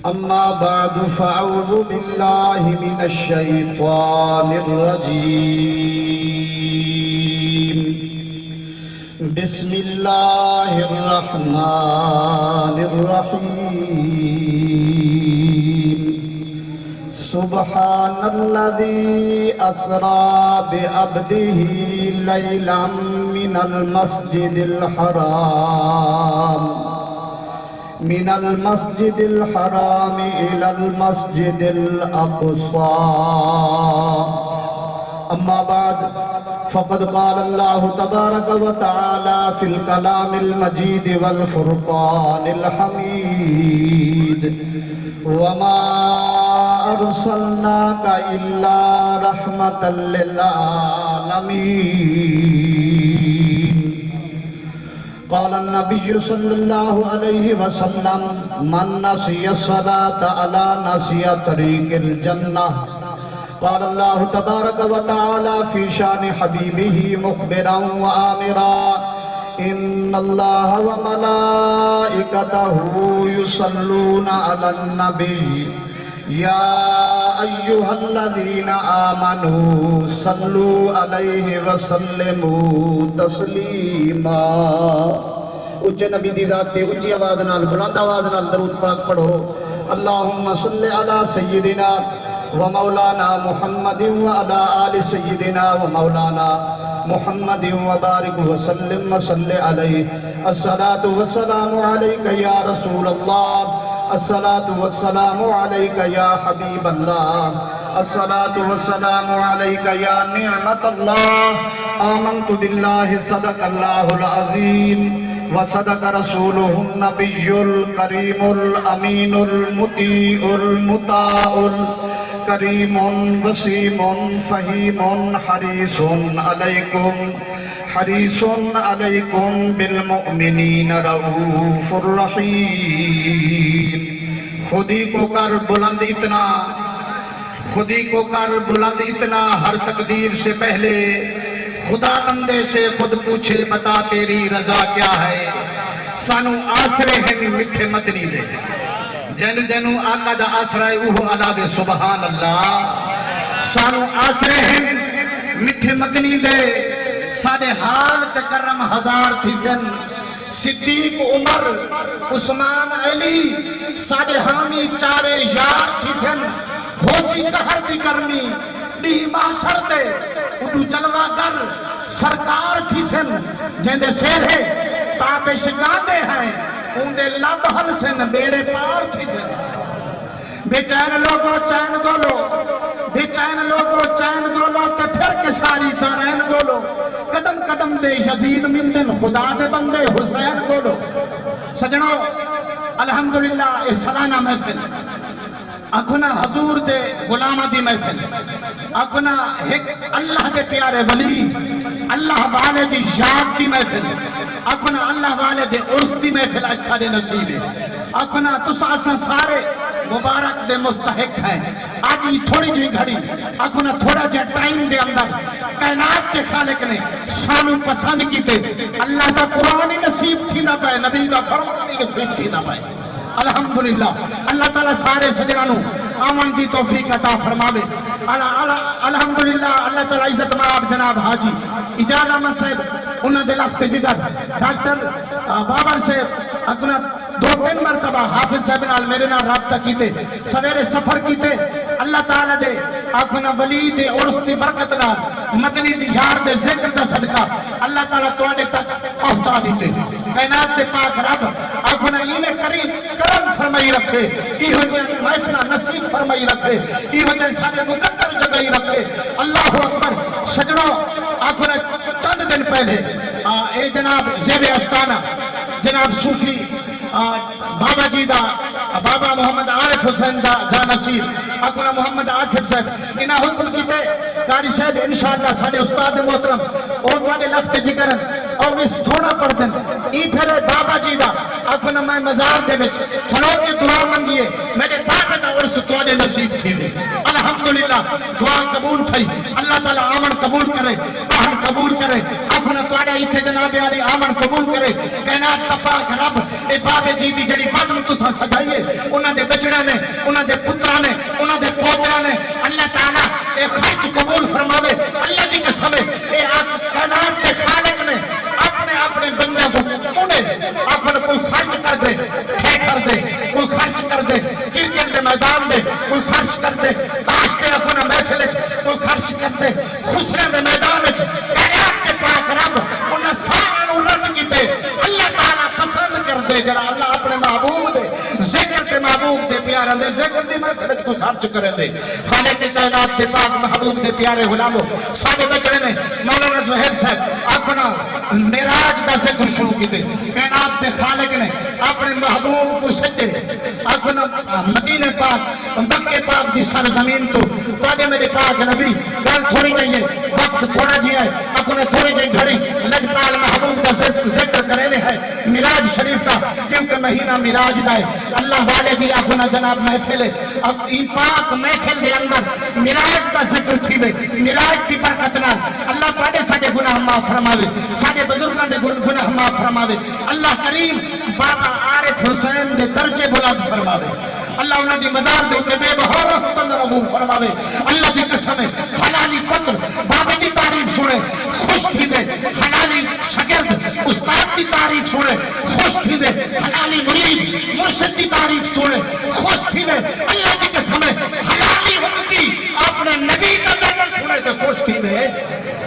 أما بعد فأعوذ بالله من الشيطان الرجيم بسم الله الرحمن الرحيم سبحان الذي أسرى بعبده ليلا من المسجد الحرام إلى المسجد الأقصى أما بعد فقد قال الله تبارك وتعالى في الكلام المجيد والفرقان الحميد وما أرسلناك إلا رحمة للعالمين قال النبي صلى الله عليه وسلم من نسي الصلاة على نسي طريق الجنة قال الله تبارك وتعالى في شان حبيبه مخبرا وآمرا إن الله وملائكته يصلون على النبي يا أيها الذين آمنوا صلوا عليه وسلموا تسلیما۔ اچھے نبی دی ذات تے اچھی آواز نال بلند آواز نال درود پاک پڑھو۔ اللہم صلی علی سیدنا و مولانا محمد و علی آل سیدنا و مولانا محمد و بارک وسلم وصلی علیہ۔ الصلاة والسلام علیک یا رسول اللہ، الصلاة والسلام علیک یا حبیب اللہ، الصلاة والسلام علیک یا نعمت اللہ۔ آمنت باللہ صدق اللہ العظیم وصدق رسولہ النبی الکریم الامین المطیع المطاع الکریم وسیم فہیم حریص علیکم بالمؤمنین رؤوف الرحیم۔ خودی کو کر بلند اتنا، خودی کو کر بلند اتنا، ہر تقدیر سے پہلے خدا بندے سے خود پوچھے بتا تیری رضا کیا ہے۔ سانو آسرے ہیں مٹھے مدنی دے، جنو جنو آقا دا آسرے اوہ ادا دے سبحان اللہ۔ سانو آسرے ہیں مٹھے مدنی دے، سادے حال تکرم ہزار تھی سن، صدیق عمر عثمان علی سادے حامی چارے یار تھی سن، ہوسی قہر دی کرنی ڈی معاشر دے اڈو جلوہ گر سرکار تھی سن، جیندے سیرے تابش گاندے ہیں اوندے لبحل سن بیڑے پار تھی سن۔ بے چین لوگو چین گولو، بے چین لوگو چین گولو تے پھر کے ساری دارین گولو، قدم قدم دے یزید مندن خدا دے بندے حسین گولو۔ سجنو الحمدللہ اس سالانہ محفل اکھنا حضور دے غلامہ دی محفل، اکھنا ایک اللہ دے پیارے ولی اللہ والے دی یاد دی محفل، اکھنا اللہ والے دے عرص دی محفل آج سارے نصیب ہے، اکھنا تساسن سارے مبارک دے مستحق ہیں۔ آج یہ تھوڑی جی گھڑی اکھنا تھوڑا جا ٹائم دے اندر کائنات کے خالق نے سانو پسند کیتے، اللہ دا قرآن نصیب تھی نہ پائے، نبی دا فرمان نصیب تھی نہ پائے۔ الحمدللہ اللہ تعالیٰ سارے سجنانوں آمن دی توفیق عطا فرماوے۔ الحمدللہ اللہ تعالیٰ عزت مآب جناب حاجی اجازت احمد صاحب انہوں نے لخت جگر ڈاکٹر بابر صاحب اکنا 2-3 مرتبہ حافظ صاحب نال میرے نال رابطہ کیتے، سویرے سفر کیتے، اللہ تعالیٰ دے اکنا ولی دے عرص دی برکت نال مدنی دی یار دے ذکر دا صدقہ اللہ تعالیٰ توڑے تک پہنچا دیتے۔ کائنات دے پاک رب اکنا ایمیں کرم فرمائی رکھے، ایہو جائے محفلہ نصیب فرمائی رکھے، ایہو جائے سارے مقدر جگہی رکھے۔ اللہ اکبر۔ سجنوں اکنا چند دن پہلے اے جناب زیب استانہ جناب صوفی بابا جی دا بابا محمد عارف حسین دا جا نصیر اکنا محمد آصف صاحب انہا حکم کیتے قاری صاحب انشاءاللہ سارے استاد محترم اور دوارے لخت جگرن اور اس تھوڑا پڑھ دن ای پھر بابا جی دا اکنا میں مزار دے وچ کھلو کے دعا منگیے میرے باپ دا عرص توڑے نصیب تھی دے۔ الحمدللہ دعا قبول تھی، اللہ تعالیٰ آمن قبول کرے، باہن قبول کرے، اکنا توڑے ایتھے جناب علی آمن قبول کرے۔ کائنات تپاک رب اے بابے جی دی جڑی بزم تساں سجائیے انہاں دے بچڑا نے انہاں دے پترا نے انہاں دے پوترا نے اللہ تعالیٰ اے خرچ قبول فرماوے اللہ دی قسم اے کائنات کے خالق نے اپنے اپنے بندے کو چنے اپنے کوئی خرچ کر دے کر دے کوئی خرچ کر دے کرکٹ کے میدان دے کوئی خرچ کر دے تاش کے اپنا محفل کوئی خرچ کر دے خسرے دے میدان کائنات کے پاک رب انہاں سارے رد کیتے اللہ تعالیٰ پسند کر دے جرا اللہ اپنے محبوب دے ذکر کے محبوب دے پیارے دے ذکر دی محفل کو خرچ کرے دے خالق کائنات کے پاک محبوب دے پیارے غلاموں سارے بچڑے نے مولانا زہیر صاحب اپنا معراج دا ذکر شروع کیتے کائنات کے خالق نے اپنے محبوب کو سجے اپنا مدینہ پاک مکہ پاک دی سرزمین تو تواڈے میرے پاک نبی گل تھوڑی چاہیے وقت تھوڑا جی ہے اپنے تھوڑی جی گھڑی لجپال محبوب کا ذکر کرنے ہے معراج شریف کا کیونکہ مہینہ معراج دا ہے اللہ والے دی اپنا جناب محفل ہے ان پاک محفل دے اندر معراج کا ذکر کیوے معراج دی برکت نال اللہ تواڈے ساڈے گناہ معاف فرماوے ساڈے بزرگاں دے گناہ معاف فرماوے اللہ کریم بابا عارف حسین دے درجے بلند فرماوے اللہ انہاں دی مزار دے اوتے بے بہارہ تندرہم فرماوے اللہ دی قسم حلالی پتر بابے دی تعریف سنے خوش تھی دے حلالی شاگرد استاد دی تعریف سنے خوش تھی دے حلالی مرید مرشد دی تعریف سنے خوش تھی دے اللہ دی قسم حلالی امتی اپنے نبی کا ذکر سنے تے خوش تھی دے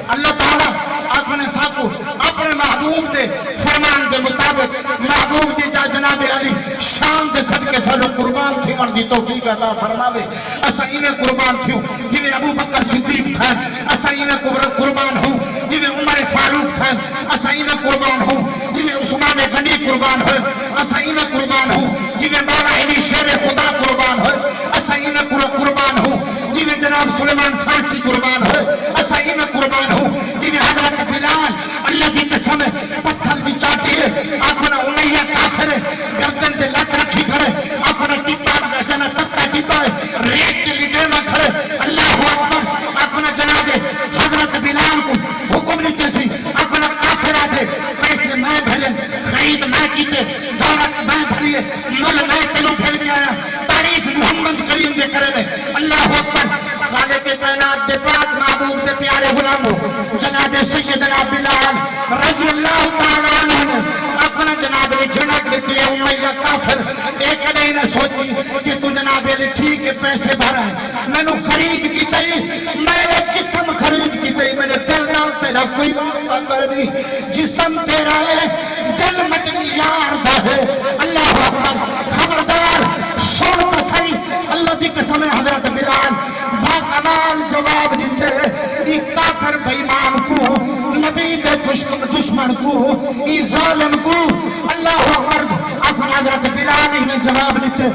اللہ تعالیٰ اپنے ساتھو اپنے محبوب دے فرمان دے مطابق محبوب دی جناب علی شان دے صدقے سالو قربان تھی اور دی توفیق عطا فرماوے اسا انہیں قربان تھیوں جنہیں ابو بکر صدیق تھا اسا انہیں قربان ہوں جنہیں عمر فاروق تھا اسا انہیں قربان ہوں جنہیں عثمان غنی قربان ہے اسا انہیں قربان ہوں جنہیں مولا علی شیر خدا قربان ہے اسا انہیں قربان ہوں جنہیں جناب سلیمان فارسی قربان ہے اسا انہیں قربان ہوں جنہیں حضرت بلال اللہ کی قسم پتھر بھی چاہتی ہے اپنا امیہ کافر گردن دے لت رکھی کھڑے اپنا ٹپا جنا تتا ٹپا ریت کے لٹے نہ کھڑے اللہ اکبر اپنا جناب حضرت بلال کو حکم لیتے تھی اپنا کافر آدھے پیسے میں بھلے خرید میں کیتے دولت میں بھلیے مل میں تلو پھیل کے آیا تعریف محمد کریم دے کرے دے اللہ اکبر خالق کائنات دے پاک محبوب دے پیارے غلاموں جناب سیدنا بلال رضی اللہ تعالیٰ عنہ اپنا جناب علی جھنک لیتی ہے امیہ کافر ایک نہیں نہ سوچی کہ تو جناب علی ٹھیک ہے پیسے بھرا ہے میں نے خرید کی تئی میں نے جسم خرید کی تئی میں نے دل نال تیرا کوئی واسطہ کرنی جسم تیرا ہے دل مجنی یار دا ہے اللہ اکبر خبردار سن تو صحیح اللہ دی قسم حضرت بلال باکمال جواب دیتے ای کافر بیمان کو نبی دے دشمن کو ای ظالم کو اللہ اکبر اپنا حضرت بلال ہی نے جواب دیتے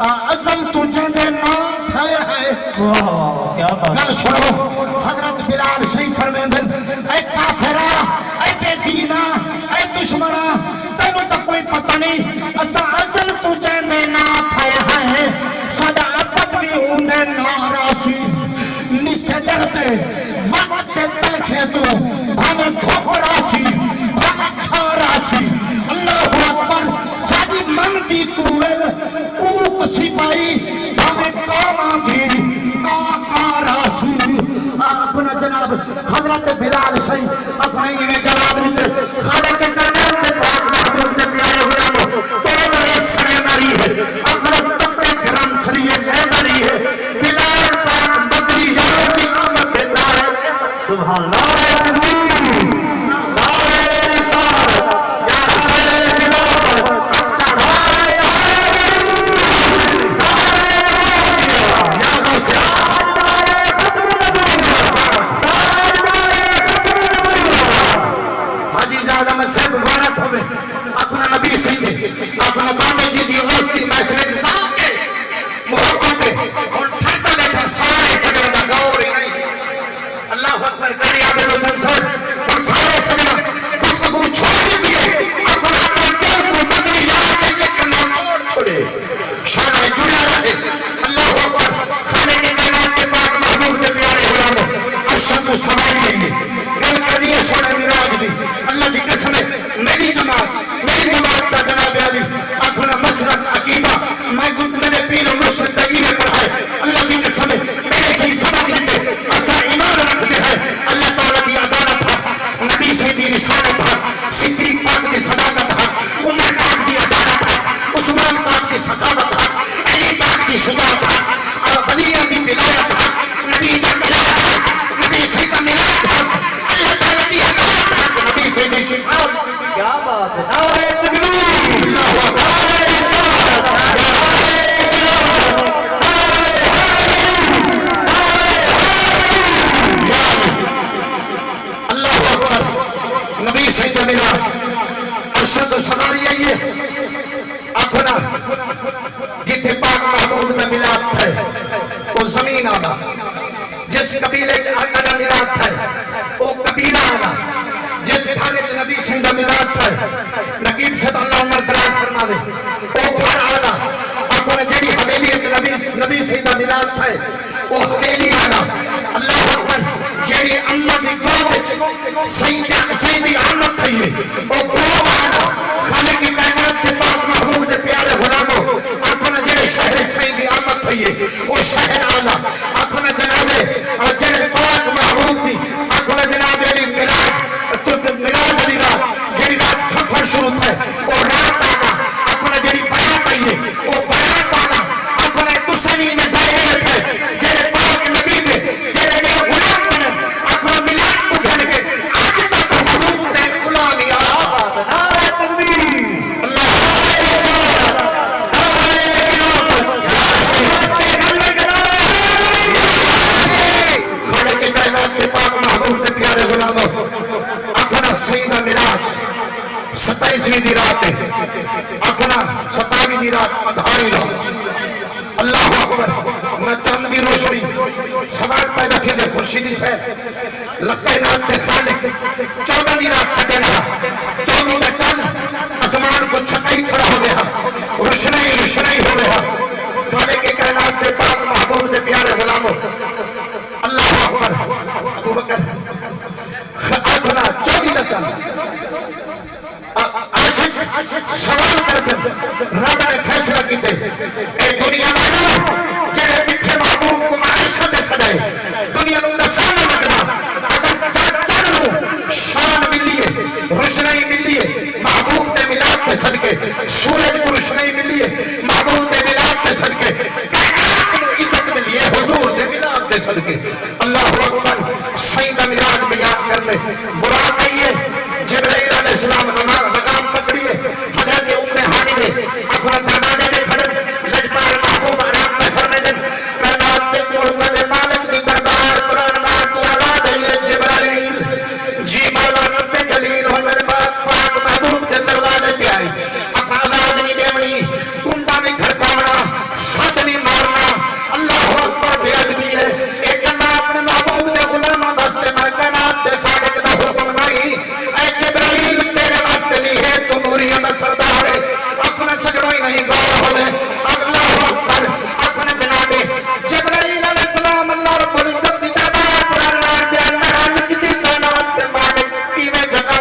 ازل تجھے دے نام تھائے ہے کیا بات گل سنو حضرت بلال صحیح فرمیندن اے کافرہ اے بے دینہ اے دشمنہ تینوں تک کوئی پتہ نہیں ازل تجھے دے نام تھائے ہے سادہ اپت بھی ہوندے ناراسی نسے ڈرتے وقت تلخے تو بھاگے کھوپراسی بھاگے چھاراسی اللہ اکبر ساری من دی کوئل اوک سپائی بھاگے کاما گھیری کاراسی اپنا جناب حضرت بلال صحیح اپنا انہیں جواب دیتے خالق کائنات کے پاک محبوب کے پیارے غلاموں تو یہ سریداری ہے اپنا تپے گرم سریداری ہے بلال پاک بدری یہاں کی آمد دیتا ہے سبحان اللہ اللہ کی قسم میری جماعت کا جناب علی نقیب سے اللہ عمر دراز فرماوے او گھر آلا آنکھوں نے جیڑی حویلی نبی سیدہ ملاد تھے او حویلی آلا اللہ اکبر جیڑی اللہ دی گوہ سیدی آمد تھی ہے او گوہ آلا خالق کی کائنات کے پاک محبوب دے پیارے غلاموں آنکھوں نے جیڑے شہر سیدی آمد تھی ہے او شہر آلا آنکھوں نے جنابے جیڑے پاک محبوب تھی آنکھوں نے جنابے مراج علی رات جیڑی رات سفر شروع تھے او رات آنا آنکھوں نے جیڑی بیات آئی ہے او بیات آنا آنکھوں نے دوسری نظائریت ہے جیڑے پاک نبی دے جیڑے غلام بنے آنکھوں نے ملاد کو گھر کے آج تک حضور دے غلامی آباد نعرہ تکبیر اللہ خالق کے کائنات کے پاک محبوب دے پیارے غلاموں آنکھنا سیدہ مراج 27ویں دی رات ہے آنکھنا 27ویں دی رات ادھاری رات اللہ اکبر نہ چند دی روشنی سوال پیدا کی دے خورشیدی سے لکھے نات دے خالق 14 دی رات سکے رہا 14 دا چند اسمان کو چھتائی کھڑا ہو گیا روشنائی ہو گیا خالق کے کائنات دے پاک محبوب دے پیارے غلاموں اللہ اکبر ابو بکر آنکھنا 14 دا چند سوال کرتے رب نے فیصلہ کیتے اے دنیا میں جڑے میٹھے محبوب کو معرشت سدائے دنیا نوں نسان لگنا اگر چانو شان ملیے روشنائی ملیے محبوب دے ملاد دے صدقے سورج کو روشنائی ملیے محبوب دے ملاد دے صدقے کائنات کو عزت ملیے حضور دے ملاد دے صدقے اللہ اکبر سیدہ مراج بیان کرنے برا کہیے جبرائیل علیہ السلام لگام پکڑیے حضرت ام ہانی نے اپنا دروازے میں کھڑے لجپال محبوب آرام میں فرمائے دن کائنات کے ملک دے مالک دی دربار قرآن بات تو آواز ہے جبرائیل جی مولا رب جلیل ہو میرے پاک محبوب دے دروازے پہ آئی اپنا آواز نہیں دیونی کنڈا نہیں کھڑکاونا ساتھ نہیں مارنا اللہ اکبر بے ادبی ہے ایک اللہ اپنے محبوب دے غلاموں دستے میں کائنات دے خالق دا حکم نہیں اے جبرائیل تیرے واسطے نہیں ہے تو نوریہ دا سردار ہے اپنے سجڑوئی نہیں گوہ ہوئے اللہ اکبر اپنے جنابے جبرائیل علیہ السلام اللہ رب العزت کی دربار قرآن دے اندر آنے کی کائنات دے مالک کیویں جگہ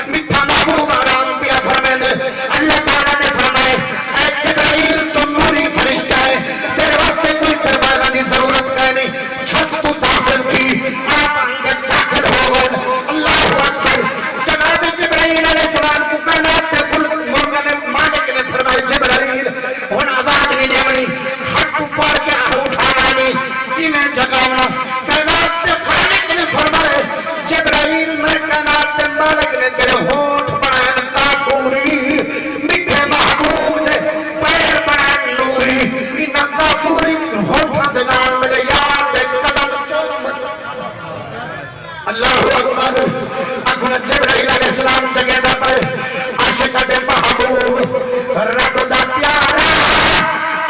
میٹھا محبوب آرام پیا فرمائے دے اللہ تعالیٰ نے فرمائے اے جبرائیل تو نوری فرشتہ ہے تیرے واسطے کوئی دروازہ کی ضرورت ہے نہیں چھت تو داخل کی آپ اندر داخل ہو گئے اللہ اکبر جناب جبرائیل علیہ السلام کو کائنات کے خلق مرغن مالک نے فرمائے جبرائیل ہن آواز نہیں دیونی ہاتھ اوپر کے اٹھانا نہیں کہ میں جگاؤں کائنات کے خالق نے فرمائے جبرائیل میں کائنات کے مالک نے تیرے ہونٹ بنائے کافوری میٹھے محبوب نے پیر بنائے نوری انہا کافوری ہونٹاں دے نال میرے یار دے قدم چوم اللہ اکبر اکھنا جبرائیل علیہ السلام جگہ دا پہ عاشقہ دے محبوب رب دا پیارا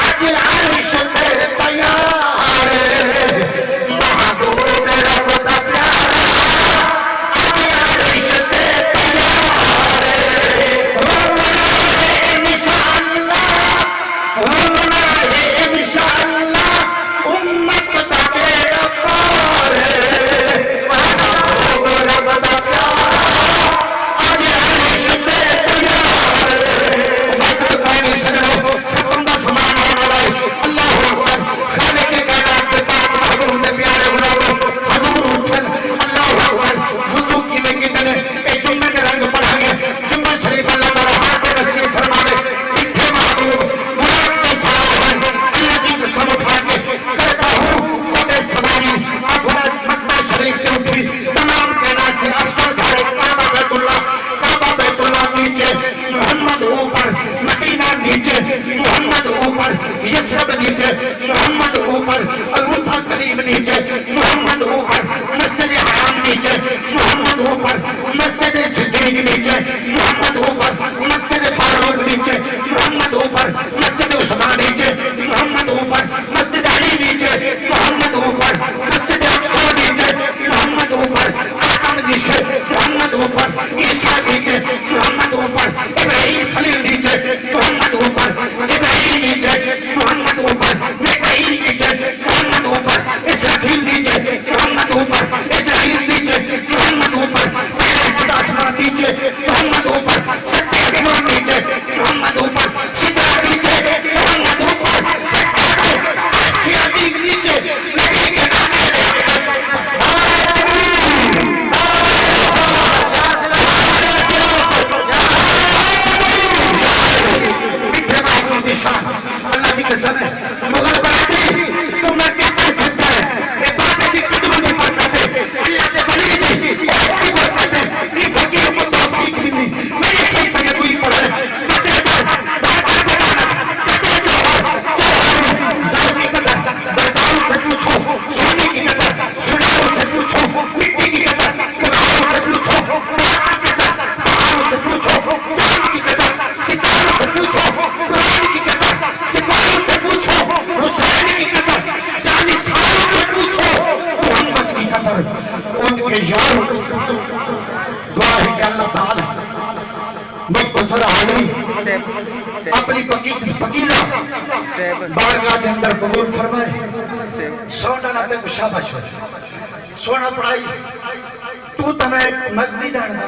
اجل عرش تے تیار محبوب رب دا پیارا اجل عرش تے تیار ہونا ہے انشاءاللہ امت دا بیڑا پار محبوب رب دا پیارا اجل عرش تے تیار وقت کوئی نہیں سجنو ختم دا سمان ہونا لائے اللہ اکبر خالق کے کائنات کے پاک محبوب دے پیارے غلاموں حضور اٹھن اللہ اکبر وضو کی میں کتنے اے جمعے کے رنگ پڑھائیں گے جمعہ شریف اللہ تعالیٰ ہاتھ نصیب فرماوے میٹھے محبوب مراد کے سراہن اللہ کی قسم اٹھا کے کہتا ہوں جب سواری آنکھوں مکہ شریف کے اٹھی تمام کائنات سے افضل گھر کعبہ بیت اللہ نیچے محمد اوپر مدینہ نیچے محمد اوپر یسرب نیچے محمد اوپر الموسیٰ قریب نیچے محمد اوپر مسجد حرام نیچے محمد اوپر مسجد صدیق نیچے محمد اوپر مسجد فاروق نیچے محمد اوپر مسجد عثمان نیچے محمد اوپر مسجد علی نیچے محمد اوپر مسجد اقصی نیچے محمد اوپر آدم نیچے محمد اوپر عیسیٰ نیچے محمد نیچے محمد اوپر ستے آسمان نیچے محمد اوپر سترہ نیچے محمد اوپر عرش عظیم نیچے نبی کے نام اللہ کی قسم ہے مغل براتی تو میں کیا کہہ سکتا ہے اے بابے کی قدم نہیں پڑھتا تھے اللہ کے ولی دی اس کی بڑھتا تھے یہ فقیر کو توفیق ملی میری خیل میں کوئی پڑھا ہے باتیں سر زہدہ بنانا کتنے جوہر زہر کی قدر زہداؤں سے پوچھو سونے کی قدر سناؤں سے پوچھو مٹی کی قدر قرآن سے پوچھو قرآن کی قدر پہاڑوں سے پوچھو چاند کی قدر ستاروں سے پوچھو قرآن کی قدر سپاہوں سے پوچھو حسین کی قدر جانساروں سے پوچھو محمد کی قدر ان کے یاروں دعا ہے کہ اللہ تعالی مختصر حاضری اپنی پکیزہ بارگاہ کے اندر قبول فرمائے سونا نہ تے مشابہ چھوڑ سونا پڑھائی تو تمہیں مدنی جاننا